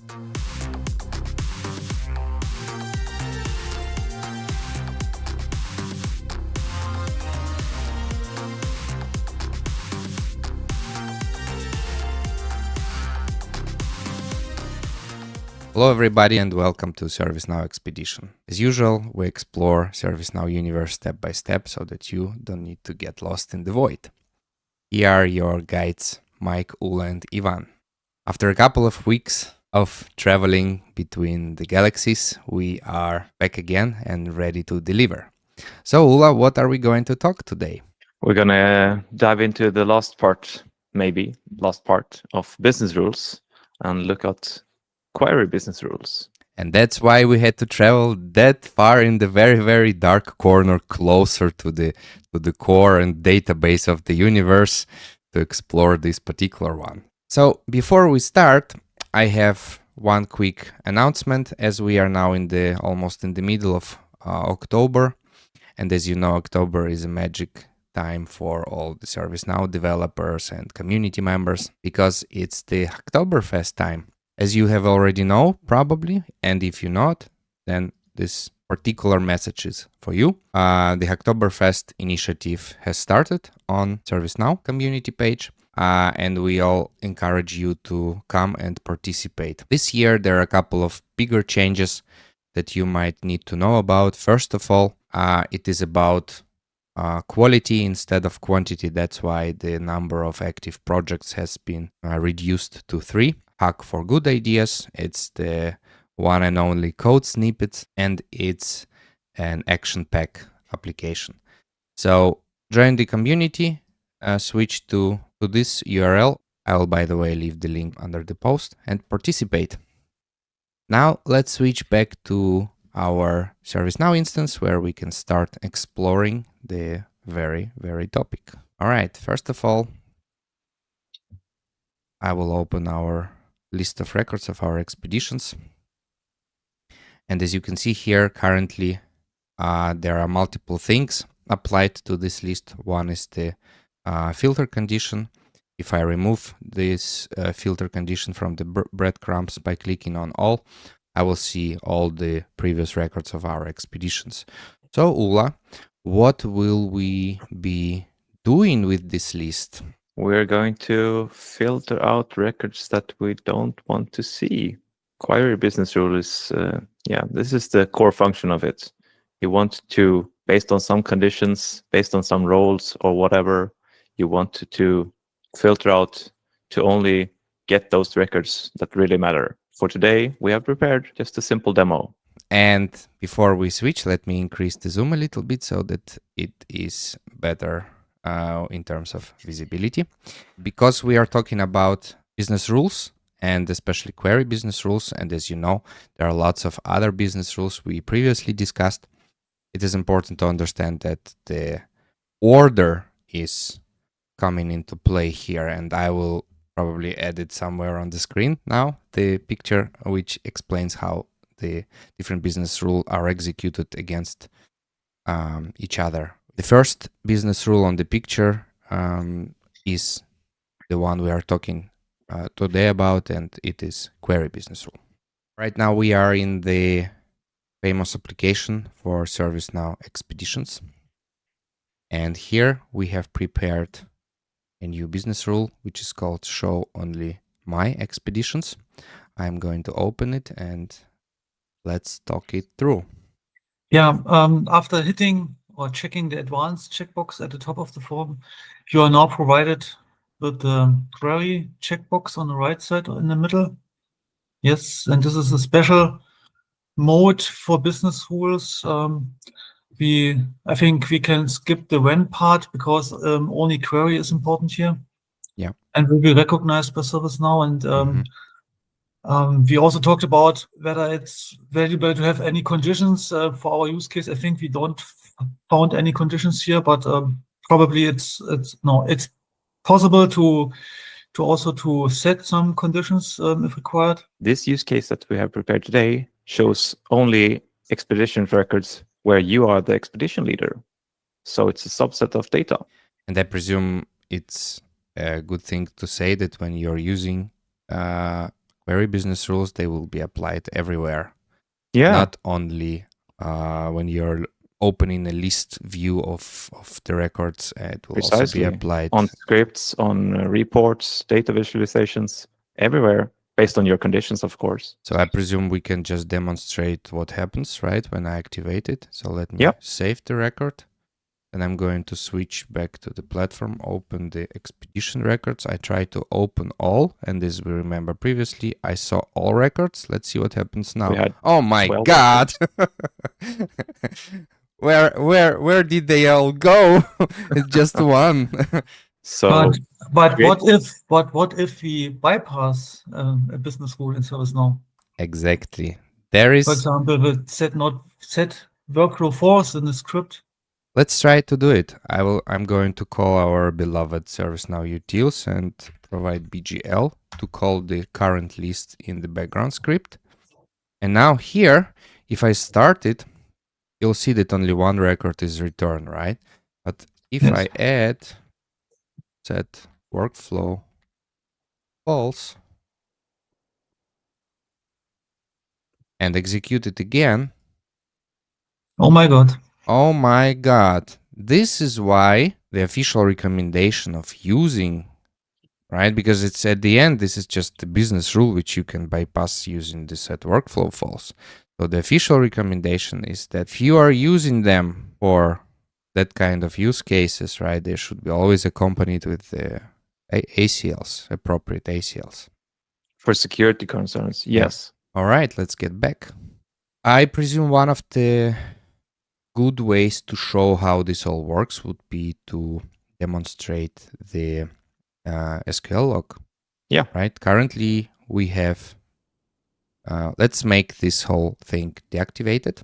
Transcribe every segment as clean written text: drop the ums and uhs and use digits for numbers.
Hello everybody and welcome to ServiceNow Expedition. As usual, we explore ServiceNow universe step by step so that you don't need to get lost in the void. Here are your guides, Mike, Ula and Ivan. After a couple of weeks of traveling between the galaxies, we are back again and ready to deliver. So Ula, what are we going to talk today? We're going to dive into the last part of business rules and look at query business rules. And that's why we had to travel that far in the very, very dark corner closer to the core and database of the universe to explore this particular one. So before we start, I have one quick announcement, as we are now almost in the middle of October. And as you know, October is a magic time for all the ServiceNow developers and community members because it's the Hacktoberfest time. As you have already know, probably, and if you not, then this particular message is for you. The Hacktoberfest initiative has started on ServiceNow community page, and we all encourage you to come and participate. This year, there are a couple of bigger changes that you might need to know about. First of all, it is about quality instead of quantity. That's why the number of active projects has been reduced to 3. Hack for good ideas. It's the one and only code snippets, and it's an action pack application. So join the community, switch to this URL. I will, by the way, leave the link under the post and participate. Now let's switch back to our ServiceNow instance where we can start exploring the very, very topic. All right, first of all, I will open our list of records of our expeditions. And as you can see here, currently there are multiple things applied to this list. One is the filter condition. If I remove this filter condition from the breadcrumbs by clicking on all, I will see all the previous records of our expeditions. So Ula, what will we be doing with this list? We're going to filter out records that we don't want to see. Query business rule is, this is the core function of it. You want to, based on some conditions, based on some roles or whatever, you want to filter out to only get those records that really matter. For today, we have prepared just a simple demo. And before we switch, let me increase the zoom a little bit so that it is better in terms of visibility. Because we are talking about business rules and especially query business rules, and as you know, there are lots of other business rules we previously discussed, it is important to understand that the order is coming into play here, and I will probably add it somewhere on the screen now, the picture which explains how the different business rules are executed against each other. The first business rule on the picture is the one we are talking today about, and it is query business rule. Right now we are in the famous application for ServiceNow expeditions. And here we have prepared a new business rule, which is called show only my expeditions. I'm going to open it and let's talk it through. Yeah, after hitting or checking the advanced checkbox at the top of the form, you are now provided with the query checkbox on the right side or in the middle. Yes, and this is a special mode for business rules. I think we can skip the when part because only query is important here. Yeah. And will be recognized by ServiceNow. And we also talked about whether it's valuable to have any conditions for our use case. I think we don't found any conditions here, but probably it's possible to also set some conditions if required. This use case that we have prepared today shows only expedition records where you are the expedition leader. So it's a subset of data. And I presume it's a good thing to say that when you're using query business rules, they will be applied everywhere, Yeah. not only when you're opening a list view of the records. It will also be Precisely. applied On scripts, on reports, data visualizations, everywhere, based on your conditions, of course. So I presume we can just demonstrate what happens, right, when I activate it. So let me Yep. save the record. And I'm going to switch back to the platform, open the expedition records. I try to open all, and as we remember previously, I saw all records. Let's see what happens now. We had Oh my 12 God! Where did they all go? It's just one. So But create- what if we bypass a business rule in ServiceNow? Exactly. There For is. example, with set workflow false in the script. Let's try to do it. I'm going to call our beloved ServiceNow utils and provide BGL to call the current list in the background script. And now here, if I start it, you'll see that only one record is returned, right? But if Yes. I add set workflow false and execute it again, Oh my God. oh my God, this is why the official recommendation of using, right? Because it's at the end, this is just the business rule which you can bypass using the set workflow false. So the official recommendation is that if you are using them for that kind of use cases, right, they should be always accompanied with the ACLs, appropriate ACLs. for security concerns, yes. All right, let's get back. I presume one of the good ways to show how this all works would be to demonstrate the SQL log. Yeah. Right. Currently, we have. Let's make this whole thing deactivated.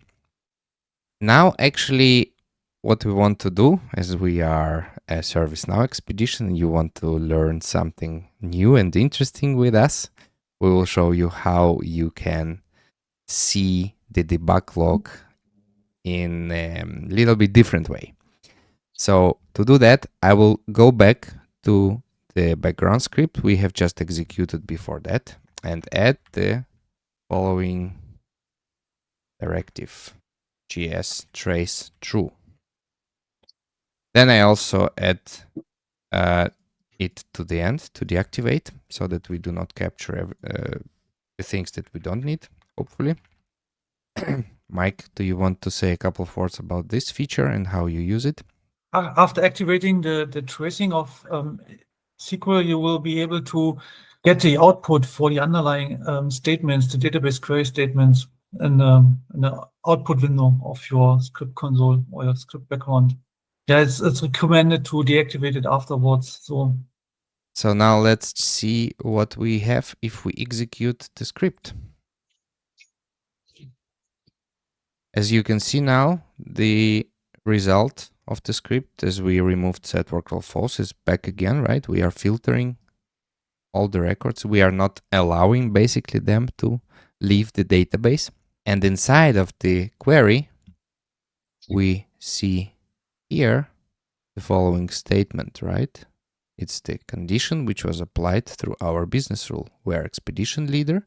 Now, actually, what we want to do, as we are a ServiceNow expedition, and you want to learn something new and interesting with us, we will show you how you can see the debug log in a little bit different way. So to do that, I will go back to the background script we have just executed before that and add the following directive, gs.trace true. Then I also add it to the end to deactivate so that we do not capture the things that we don't need, hopefully. Mike, do you want to say a couple of words about this feature and how you use it? After activating the tracing of SQL, you will be able to get the output for the underlying statements, the database query statements, in the output window of your script console or your script background. Yeah, it's recommended to deactivate it afterwards. So now let's see what we have if we execute the script. As you can see now, the result of the script, as we removed set workflow false, is back again, right? We are filtering all the records. We are not allowing basically them to leave the database. And inside of the query, we see here the following statement, right? It's the condition which was applied through our business rule, where expedition leader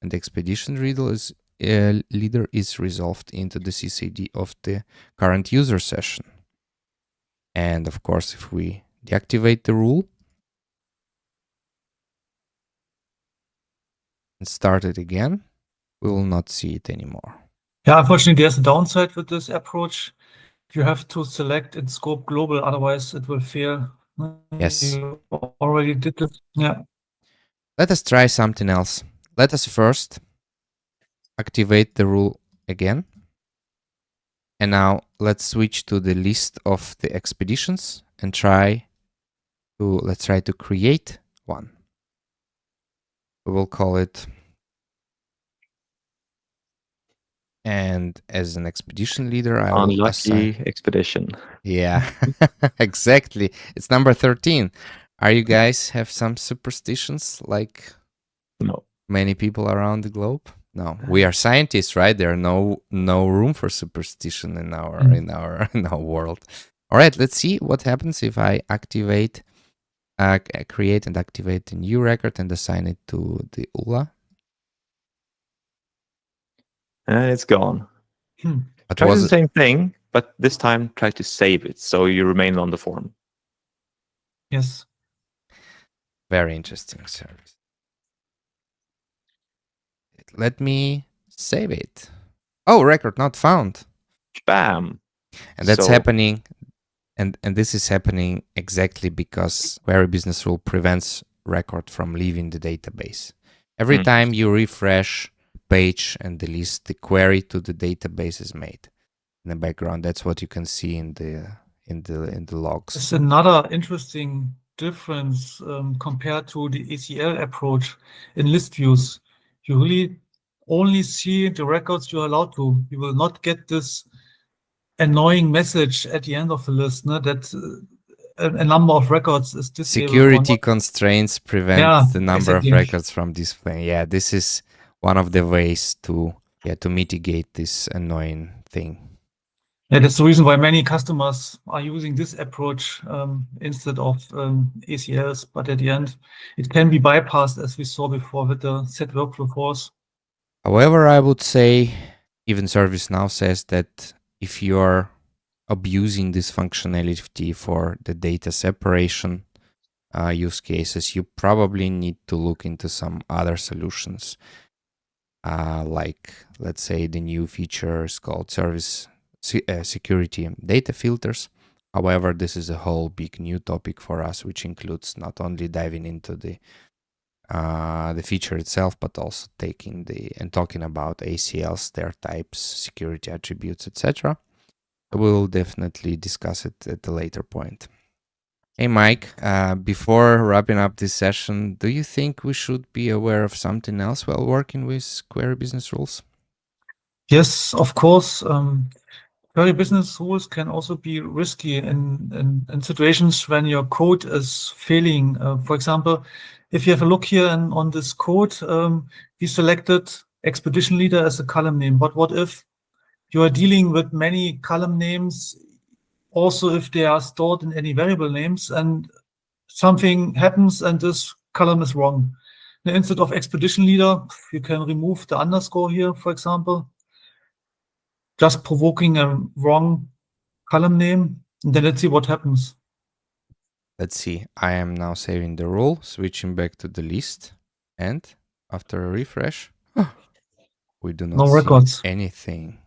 and the expedition leader is resolved into the CCD of the current user session. And of course, if we deactivate the rule and start it again, we will not see it anymore. Yeah, unfortunately, there's a downside with this approach. You have to select in scope global, otherwise it will fail. Yes. You already did this. Yeah. Let us try something else. Let us first activate the rule again. And now let's switch to the list of the expeditions and let's try to create one. We will call it, and as an expedition leader, I will assign. Expedition. Yeah, exactly. It's number 13. Are you guys have some superstitions like No. many people around the globe? No, we are scientists, right? There are no room for superstition in our world. All right, let's see what happens if I activate, create and activate a new record and assign it to the ULA. And it's gone. But Try was the it same thing, but this time try to save it so you remain on the form. Yes. very interesting service? Let me save it. Oh, record not found. Bam! And that's So- happening. And this is happening exactly because Query Business Rule prevents record from leaving the database. Every time you refresh the page and the list, the query to the database is made in the background. That's what you can see in the logs. It's another interesting difference compared to the ACL approach in list views. You really only see the records you're allowed to. You will not get this annoying message at the end of the list that a number of records is disabled. Security constraints prevent the number exactly. of records from displaying. Yeah, this is one of the ways to mitigate this annoying thing. Yeah, that's the reason why many customers are using this approach instead of ACLs. But at the end, it can be bypassed, as we saw before with the setWorkflow force. However, I would say even ServiceNow says that if you're abusing this functionality for the data separation use cases, you probably need to look into some other solutions. Like, let's say, the new features called service security data filters. However, this is a whole big new topic for us, which includes not only diving into the feature itself, but also talking about ACLs, their types, security attributes, etc. We'll definitely discuss it at a later point. Hey, Mike, before wrapping up this session, do you think we should be aware of something else while working with Query Business Rules? Yes, of course. Query Business Rules can also be risky in situations when your code is failing. For example, if you have a look here on this code, we selected expedition leader as a column name. But what if you are dealing with many column names, also if they are stored in any variable names, and something happens and this column is wrong? Now, instead of expedition leader, you can remove the underscore here, for example, just provoking a wrong column name, and then let's see what happens. Let's see. I am now saving the rule, switching back to the list, and after a refresh, we do not No see records. anything.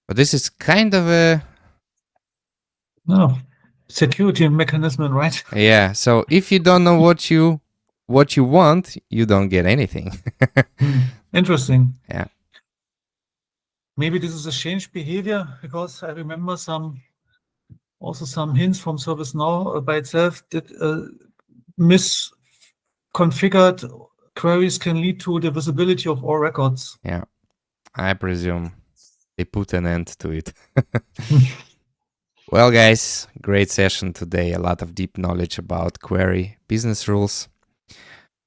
But this is kind of a Security mechanism, right? yeah. So if you don't know what you want, you don't get anything. Interesting. Yeah. Maybe this is a changed behavior, because I remember some hints from ServiceNow by itself that misconfigured queries can lead to the visibility of all records. Yeah. I presume they put an end to it. Well, guys, great session today. A lot of deep knowledge about Query Business Rules.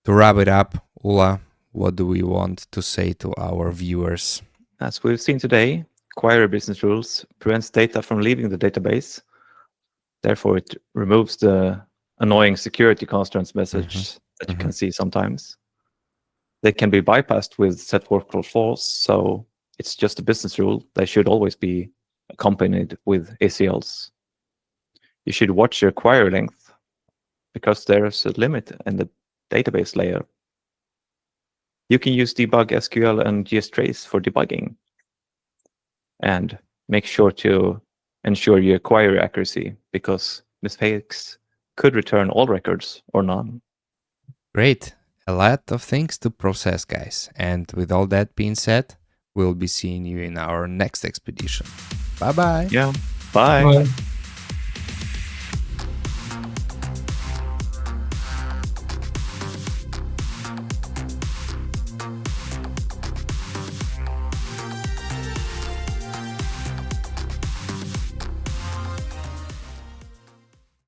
To wrap it up, Ulla, what do we want to say to our viewers? As we've seen today, Query Business Rules prevents data from leaving the database. Therefore, it removes the annoying security constraints message that you can see sometimes. They can be bypassed with setWorkflow force, so it's just a business rule. They should always be accompanied with ACLs. You should watch your query length, because there's a limit in the database layer. You can use Debug SQL and gs.trace for debugging. And make sure to ensure your query accuracy, because mistakes could return all records or none. Great. A lot of things to process, guys. And with all that being said, we'll be seeing you in our next expedition. Bye-bye. Yeah. Bye. Bye.